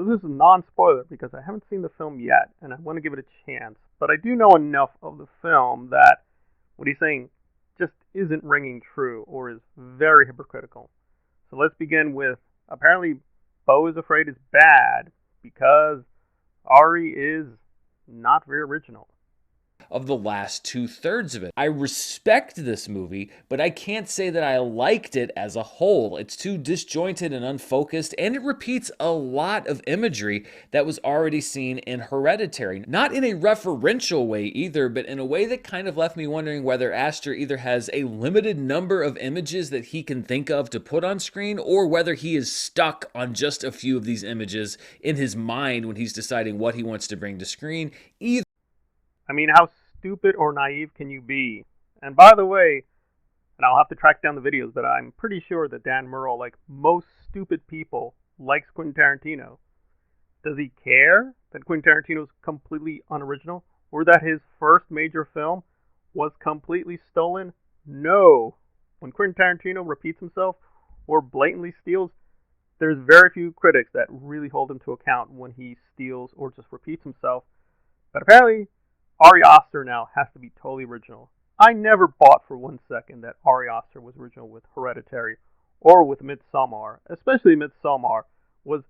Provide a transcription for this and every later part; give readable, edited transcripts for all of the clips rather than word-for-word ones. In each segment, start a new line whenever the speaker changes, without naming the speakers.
So this is non-spoiler because I haven't seen the film yet, and I want to give it a chance. But I do know enough of the film that what he's saying just isn't ringing true or is very hypocritical. So let's begin with apparently Beau is Afraid is bad because Ari is not very original.
Of the last two-thirds of it. I respect this movie, but I can't say that I liked it as a whole. It's too disjointed and unfocused, and it repeats a lot of imagery that was already seen in Hereditary. Not in a referential way either, but in a way that kind of left me wondering whether Astor either has a limited number of images that he can think of to put on screen, or whether he is stuck on just a few of these images in his mind when he's deciding what he wants to bring to screen. Either
I mean, how stupid or naive can you be? And by the way, and I'll have to track down the videos, but I'm pretty sure that Dan Murrell, like most stupid people, likes Quentin Tarantino. Does he care that Quentin Tarantino's completely unoriginal? Or that his first major film was completely stolen? No. When Quentin Tarantino repeats himself or blatantly steals, there's very few critics that really hold him to account when he steals or just repeats himself. But apparently, Ari Aster now has to be totally original. I never bought for 1 second that Ari Aster was original with Hereditary or with Midsommar, especially Midsommar was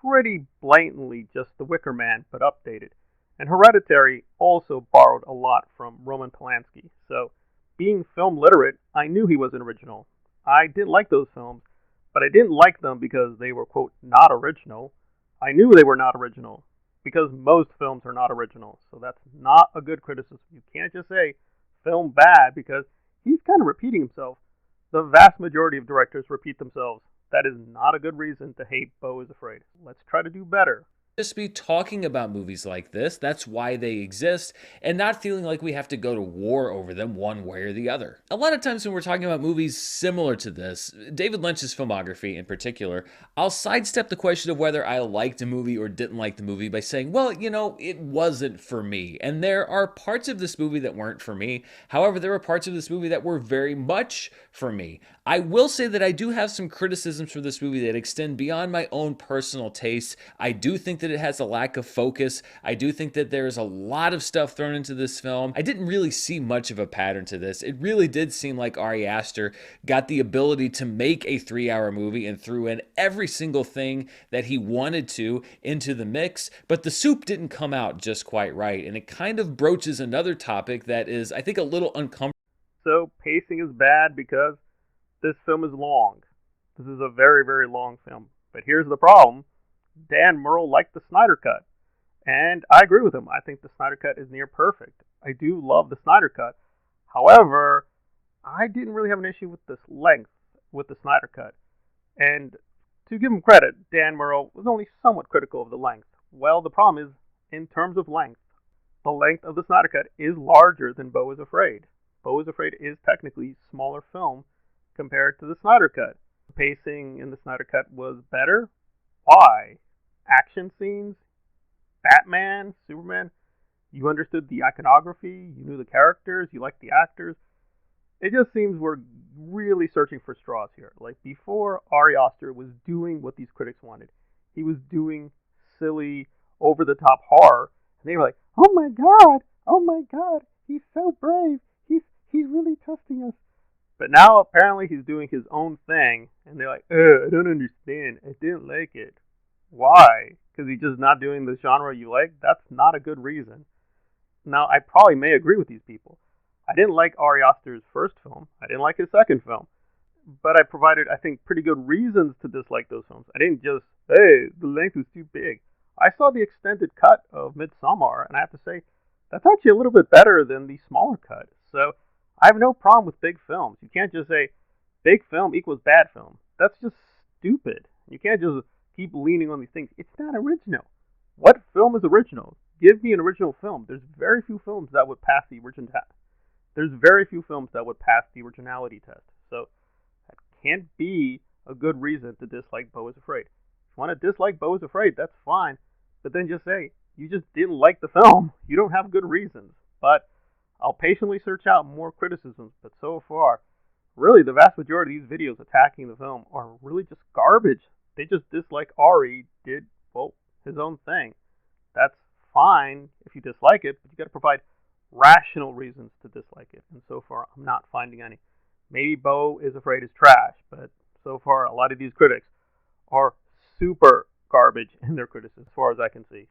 pretty blatantly just The Wicker Man, but updated. And Hereditary also borrowed a lot from Roman Polanski. So, being film literate, I knew he wasn't original. I didn't like those films, but I didn't like them because they were, quote, not original. I knew they were not original because most films are not original. So that's not a good criticism. You can't just say film bad because he's kind of repeating himself. The vast majority of directors repeat themselves. That is not a good reason to hate Beau is Afraid. Let's try to do better.
just be talking about movies like this. That's why they exist, and not feeling like we have to go to war over them one way or the other. A lot of times when we're talking about movies similar to this, David Lynch's filmography in particular, I'll sidestep the question of whether I liked a movie or didn't like the movie by saying, well, it wasn't for me. And there are parts of this movie that weren't for me. However, there were parts of this movie that were very much for me. I will say that I do have some criticisms for this movie that extend beyond my own personal taste. I do think that it has a lack of focus. I do think that there's a lot of stuff thrown into this film. I didn't really see much of a pattern to this. It really did seem like Ari Aster got the ability to make a 3-hour movie and threw in every single thing that he wanted to into the mix, but the soup didn't come out just quite right, and it kind of broaches another topic that is, I think, a little uncomfortable.
So pacing is bad because this film is long. This is a very, very long film. But here's the problem. Dan Murrell liked the Snyder Cut. And I agree with him. I think the Snyder Cut is near perfect. I do love the Snyder Cut. However, I didn't really have an issue with this length with the Snyder Cut. And to give him credit, Dan Murrell was only somewhat critical of the length. Well, the problem is, in terms of length, the length of the Snyder Cut is larger than Beau is Afraid. Beau is Afraid is technically a smaller film compared to the Snyder Cut. The pacing in the Snyder Cut was better. Why? Action scenes, Batman, Superman. You understood the iconography, you knew the characters, you liked the actors. It just seems we're really searching for straws here. Like before, Ari Aster was doing what these critics wanted. He was doing silly, over-the-top horror, and they were like, oh my God, he's so brave. He's really testing us. But now apparently he's doing his own thing, and they're like, I don't understand. I didn't like it. Why? Because he's just not doing the genre you like? That's not a good reason. Now, I probably may agree with these people. I didn't like Ari Aster's first film. I didn't like his second film. But I provided, I think, pretty good reasons to dislike those films. I didn't just, hey, the length was too big. I saw the extended cut of Midsommar, and I have to say, that's actually a little bit better than the smaller cut. So I have no problem with big films. You can't just say big film equals bad film. That's just stupid. You can't just keep leaning on these things. It's not original. What film is original? Give me an original film. There's very few films that would pass the original test. There's very few films that would pass the originality test. So that can't be a good reason to dislike Beau is Afraid. If you want to dislike Beau is Afraid, that's fine. But then just say, you just didn't like the film. You don't have good reasons. But I'll patiently search out more criticisms. But so far, really the vast majority of these videos attacking the film are really just garbage. They just dislike Ari did, well, his own thing. That's fine if you dislike it, but you got to provide rational reasons to dislike it. And so far, I'm not finding any. Maybe Beau is Afraid is trash, but so far, a lot of these critics are super garbage in their criticism, as far as I can see.